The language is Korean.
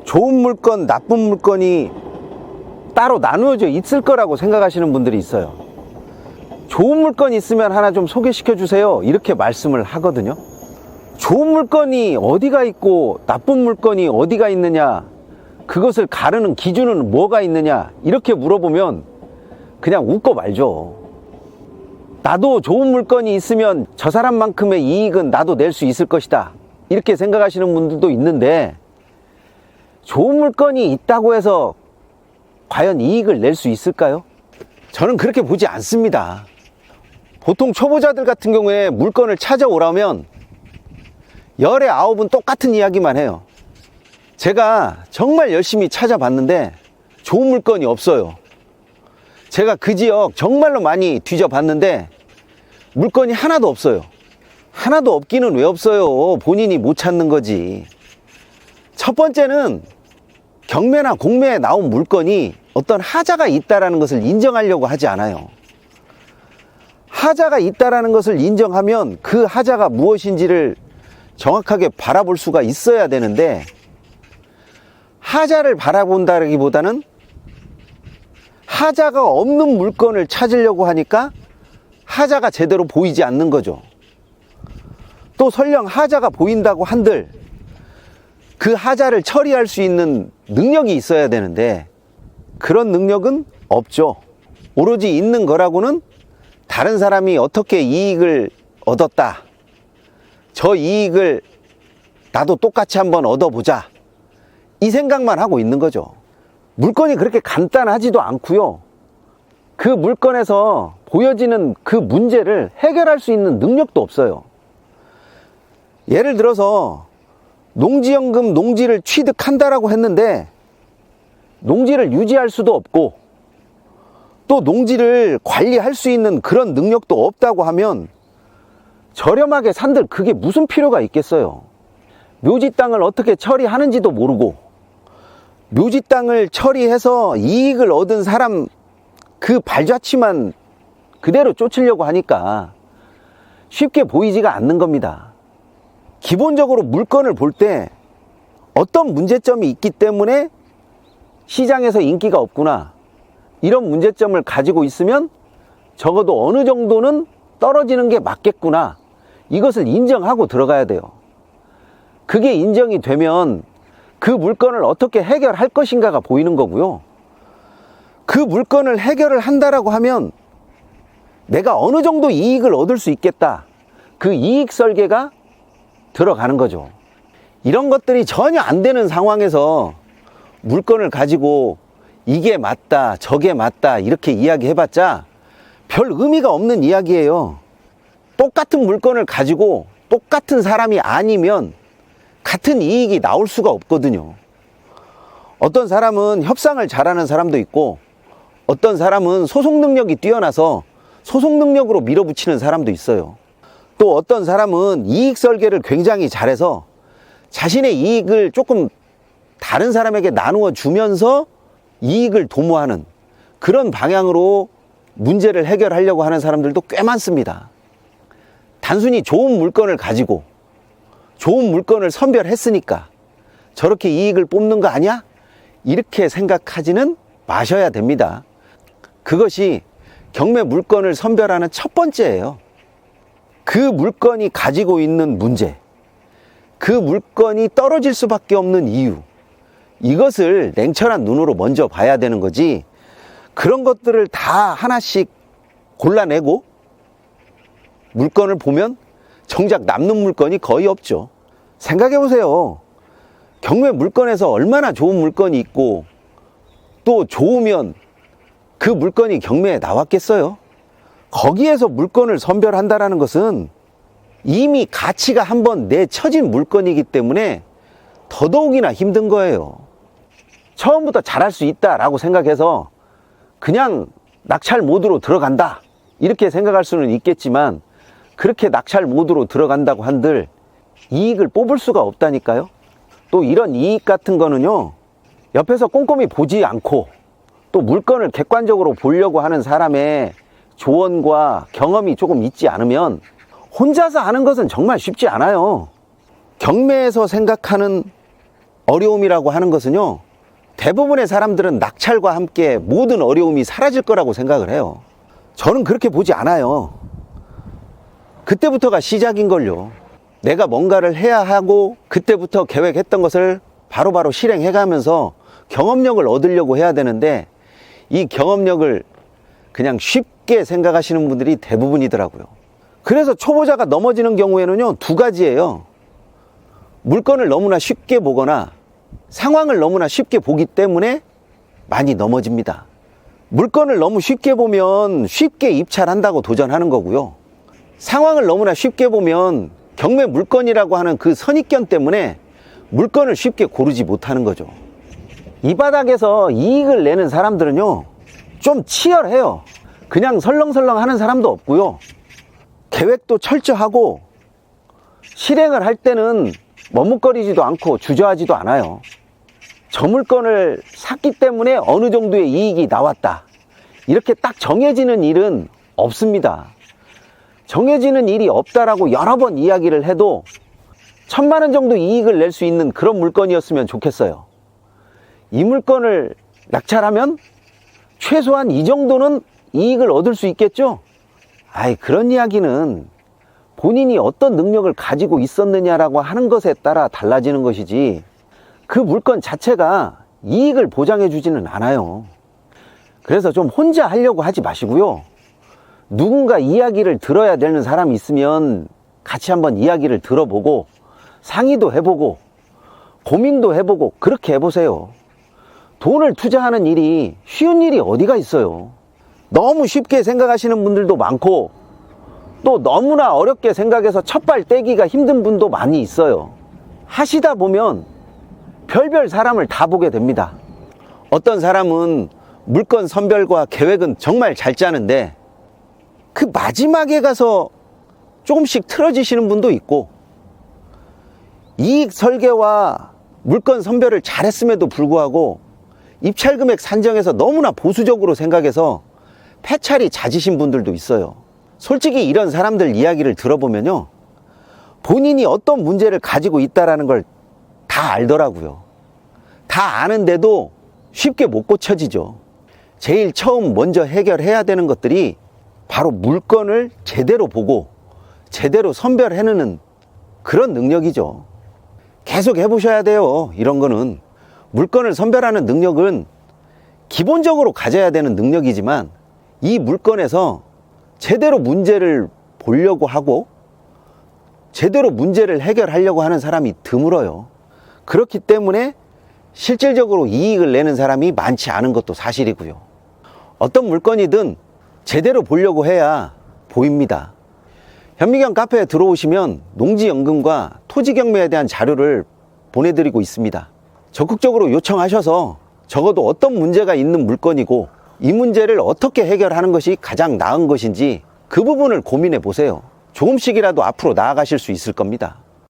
좋은 물건, 나쁜 물건이 따로 나누어져 있을 거라고 생각하시는 분들이 있어요. 좋은 물건이 있으면 하나 좀 소개시켜 주세요, 이렇게 말씀을 하거든요. 좋은 물건이 어디가 있고 나쁜 물건이 어디가 있느냐, 그것을 가르는 기준은 뭐가 있느냐, 이렇게 물어보면 그냥 웃고 말죠. 나도 좋은 물건이 있으면 저 사람만큼의 이익은 나도 낼 수 있을 것이다, 이렇게 생각하시는 분들도 있는데, 좋은 물건이 있다고 해서 과연 이익을 낼 수 있을까요? 저는 그렇게 보지 않습니다. 보통 초보자들 같은 경우에 물건을 찾아오라면 열의 9은 똑같은 이야기만 해요. 제가 정말 열심히 찾아봤는데 좋은 물건이 없어요. 제가 그 지역 정말로 많이 뒤져봤는데 물건이 하나도 없어요. 하나도 없기는 왜 없어요? 본인이 못 찾는 거지. 첫 번째는 경매나 공매에 나온 물건이 어떤 하자가 있다라는 것을 인정하려고 하지 않아요. 하자가 있다라는 것을 인정하면 그 하자가 무엇인지를 정확하게 바라볼 수가 있어야 되는데, 하자를 바라본다기보다는 하자가 없는 물건을 찾으려고 하니까 하자가 제대로 보이지 않는 거죠. 또 설령 하자가 보인다고 한들 그 하자를 처리할 수 있는 능력이 있어야 되는데 그런 능력은 없죠. 오로지 있는 거라고는 다른 사람이 어떻게 이익을 얻었다, 저 이익을 나도 똑같이 한번 얻어보자, 이 생각만 하고 있는 거죠. 물건이 그렇게 간단하지도 않고요. 그 물건에서 보여지는 그 문제를 해결할 수 있는 능력도 없어요. 예를 들어서 농지연금 농지를 취득한다라고 했는데 농지를 유지할 수도 없고 또 농지를 관리할 수 있는 그런 능력도 없다고 하면 저렴하게 산들 그게 무슨 필요가 있겠어요. 묘지 땅을 어떻게 처리하는지도 모르고 묘지 땅을 처리해서 이익을 얻은 사람 그 발자취만 그대로 쫓으려고 하니까 쉽게 보이지가 않는 겁니다. 기본적으로 물건을 볼 때 어떤 문제점이 있기 때문에 시장에서 인기가 없구나, 이런 문제점을 가지고 있으면 적어도 어느 정도는 떨어지는 게 맞겠구나, 이것을 인정하고 들어가야 돼요. 그게 인정이 되면 그 물건을 어떻게 해결할 것인가가 보이는 거고요. 그 물건을 해결을 한다라고 하면 내가 어느 정도 이익을 얻을 수 있겠다, 그 이익 설계가 들어가는 거죠. 이런 것들이 전혀 안 되는 상황에서 물건을 가지고 이게 맞다, 저게 맞다, 이렇게 이야기해봤자 별 의미가 없는 이야기예요. 똑같은 물건을 가지고 똑같은 사람이 아니면 같은 이익이 나올 수가 없거든요. 어떤 사람은 협상을 잘하는 사람도 있고 어떤 사람은 소송 능력이 뛰어나서 소송 능력으로 밀어붙이는 사람도 있어요. 또 어떤 사람은 이익 설계를 굉장히 잘해서 자신의 이익을 조금 다른 사람에게 나누어 주면서 이익을 도모하는 그런 방향으로 문제를 해결하려고 하는 사람들도 꽤 많습니다. 단순히 좋은 물건을 가지고 좋은 물건을 선별했으니까 저렇게 이익을 뽑는 거 아니야? 이렇게 생각하지는 마셔야 됩니다. 그것이 경매 물건을 선별하는 첫 번째예요. 그 물건이 가지고 있는 문제, 그 물건이 떨어질 수밖에 없는 이유, 이것을 냉철한 눈으로 먼저 봐야 되는 거지, 그런 것들을 다 하나씩 골라내고 물건을 보면 정작 남는 물건이 거의 없죠. 생각해 보세요. 경매 물건에서 얼마나 좋은 물건이 있고 또 좋으면 그 물건이 경매에 나왔겠어요? 거기에서 물건을 선별한다라는 것은 이미 가치가 한번 내쳐진 물건이기 때문에 더더욱이나 힘든 거예요. 처음부터 잘할 수 있다라고 생각해서 그냥 낙찰 모드로 들어간다, 이렇게 생각할 수는 있겠지만 그렇게 낙찰 모드로 들어간다고 한들 이익을 뽑을 수가 없다니까요. 또 이런 이익 같은 거는요, 옆에서 꼼꼼히 보지 않고 또 물건을 객관적으로 보려고 하는 사람의 조언과 경험이 조금 있지 않으면 혼자서 하는 것은 정말 쉽지 않아요. 경매에서 생각하는 어려움이라고 하는 것은요, 대부분의 사람들은 낙찰과 함께 모든 어려움이 사라질 거라고 생각을 해요. 저는 그렇게 보지 않아요. 그때부터가 시작인걸요. 내가 뭔가를 해야 하고 그때부터 계획했던 것을 바로바로 실행해가면서 경험력을 얻으려고 해야 되는데, 이 경험력을 그냥 쉽게 생각하시는 분들이 대부분이더라고요. 그래서 초보자가 넘어지는 경우에는요, 두 가지예요. 물건을 너무나 쉽게 보거나 상황을 너무나 쉽게 보기 때문에 많이 넘어집니다. 물건을 너무 쉽게 보면 쉽게 입찰한다고 도전하는 거고요. 상황을 너무나 쉽게 보면 경매 물건이라고 하는 그 선입견 때문에 물건을 쉽게 고르지 못하는 거죠. 이 바닥에서 이익을 내는 사람들은요, 좀 치열해요. 그냥 설렁설렁 하는 사람도 없고요. 계획도 철저하고 실행을 할 때는 머뭇거리지도 않고 주저하지도 않아요. 저 물건을 샀기 때문에 어느 정도의 이익이 나왔다, 이렇게 딱 정해지는 일은 없습니다. 정해지는 일이 없다라고 여러 번 이야기를 해도 1,000만 원 정도 이익을 낼 수 있는 그런 물건이었으면 좋겠어요. 이 물건을 낙찰하면 최소한 이 정도는 이익을 얻을 수 있겠죠? 그런 이야기는 본인이 어떤 능력을 가지고 있었느냐라고 하는 것에 따라 달라지는 것이지, 그 물건 자체가 이익을 보장해 주지는 않아요. 그래서 좀 혼자 하려고 하지 마시고요. 누군가 이야기를 들어야 되는 사람이 있으면 같이 한번 이야기를 들어보고 상의도 해보고 고민도 해보고 그렇게 해보세요. 돈을 투자하는 일이 쉬운 일이 어디가 있어요. 너무 쉽게 생각하시는 분들도 많고, 또 너무나 어렵게 생각해서 첫발 떼기가 힘든 분도 많이 있어요. 하시다 보면 별별 사람을 다 보게 됩니다. 어떤 사람은 물건 선별과 계획은 정말 잘 짜는데 그 마지막에 가서 조금씩 틀어지시는 분도 있고, 이익 설계와 물건 선별을 잘했음에도 불구하고 입찰 금액 산정에서 너무나 보수적으로 생각해서 패찰이 잦으신 분들도 있어요. 솔직히 이런 사람들 이야기를 들어보면요, 본인이 어떤 문제를 가지고 있다는 걸 다 알더라고요. 다 아는데도 쉽게 못 고쳐지죠. 제일 처음 먼저 해결해야 되는 것들이 바로 물건을 제대로 보고 제대로 선별해내는 그런 능력이죠. 계속 해보셔야 돼요. 이런 거는 물건을 선별하는 능력은 기본적으로 가져야 되는 능력이지만, 이 물건에서 제대로 문제를 보려고 하고 제대로 문제를 해결하려고 하는 사람이 드물어요. 그렇기 때문에 실질적으로 이익을 내는 사람이 많지 않은 것도 사실이고요. 어떤 물건이든 제대로 보려고 해야 보입니다. 현미경 카페에 들어오시면 농지연금과 토지경매에 대한 자료를 보내드리고 있습니다. 적극적으로 요청하셔서 적어도 어떤 문제가 있는 물건이고 이 문제를 어떻게 해결하는 것이 가장 나은 것인지 그 부분을 고민해 보세요. 조금씩이라도 앞으로 나아가실 수 있을 겁니다.